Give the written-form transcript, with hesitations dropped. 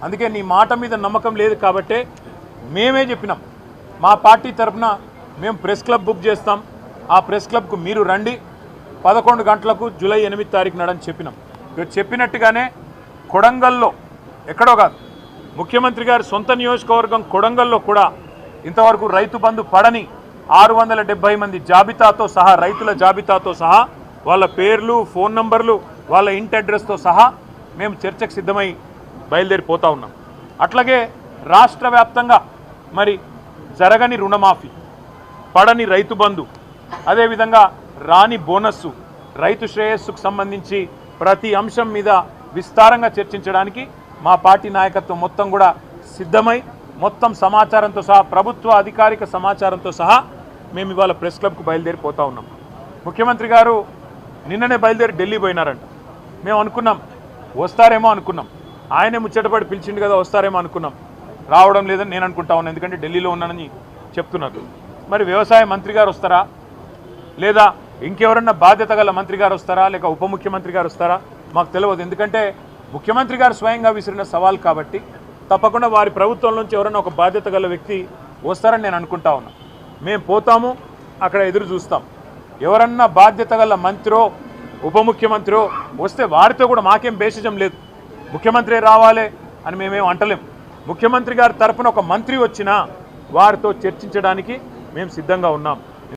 అందుకే నీ మాట మీద నమ్మకం లేదు కాబట్టే మేమే చెప్పినాం, మా పార్టీ తరఫున మేము ప్రెస్ క్లబ్ బుక్ చేస్తాం, ఆ ప్రెస్ క్లబ్కు మీరు రండి 11 గంటలకు జూలై 8 తారీఖు నాడని చెప్పినాం. చెప్పినట్టుగానే కొడంగల్లో ఎక్కడో కాదు, ముఖ్యమంత్రి గారి సొంత నియోజకవర్గం కొడంగల్లో కూడా ఇంతవరకు రైతు బంధు పడని 670 మంది జాబితాతో సహా, రైతుల జాబితాతో సహా, వాళ్ళ పేర్లు, ఫోన్ నంబర్లు, వాళ్ళ ఇంటి అడ్రస్తో సహా మేము చర్చకు సిద్ధమై బయలుదేరిపోతూ ఉన్నాం. అట్లాగే రాష్ట్ర వ్యాప్తంగా మరి జరగని రుణమాఫీ, పడని రైతు బంధు, అదేవిధంగా రాని బోనస్సు, రైతు శ్రేయస్సుకు సంబంధించి ప్రతి అంశం మీద విస్తారంగా చర్చించడానికి మా పార్టీ నాయకత్వం మొత్తం కూడా సిద్ధమై మొత్తం సమాచారంతో సహా, ప్రభుత్వ అధికారిక సమాచారంతో సహా మేము ఇవాళ ప్రెస్ క్లబ్కు బయలుదేరిపోతూ ఉన్నాం. ముఖ్యమంత్రి గారు నిన్ననే బయలుదేరి ఢిల్లీ పోయినారంట. మేము అనుకున్నాం వస్తారేమో అనుకున్నాం, ఆయనే ముచ్చటపడి పిలిచిండు కదా వస్తారేమో అనుకున్నాం. రావడం లేదని నేను అనుకుంటా ఉన్నాను, ఎందుకంటే ఢిల్లీలో ఉన్నానని చెప్తున్నారు. మరి వ్యవసాయ మంత్రి గారు వస్తారా, లేదా ఇంకెవరన్నా బాధ్యత గల మంత్రి గారు వస్తారా, లేక ఉప ముఖ్యమంత్రి గారు వస్తారా మాకు తెలియదు. ఎందుకంటే ముఖ్యమంత్రి గారు స్వయంగా విసిరిన సవాల్ కాబట్టి తప్పకుండా వారి ప్రభుత్వం నుంచి ఎవరైనా ఒక బాధ్యత గల వ్యక్తి వస్తారని నేను అనుకుంటా ఉన్నా. మేము పోతాము, అక్కడ ఎదురు చూస్తాం. ఎవరన్నా బాధ్యత గల మంత్రో ఉప ముఖ్యమంత్రో వస్తే వారితో కూడా మాకేం భేషజం లేదు, ముఖ్యమంత్రి రావాలి అని మేమేం అంటలేం. ముఖ్యమంత్రి గారి తరపున ఒక మంత్రి వచ్చినా వారితో చర్చించడానికి మేము సిద్ధంగా ఉన్నాం.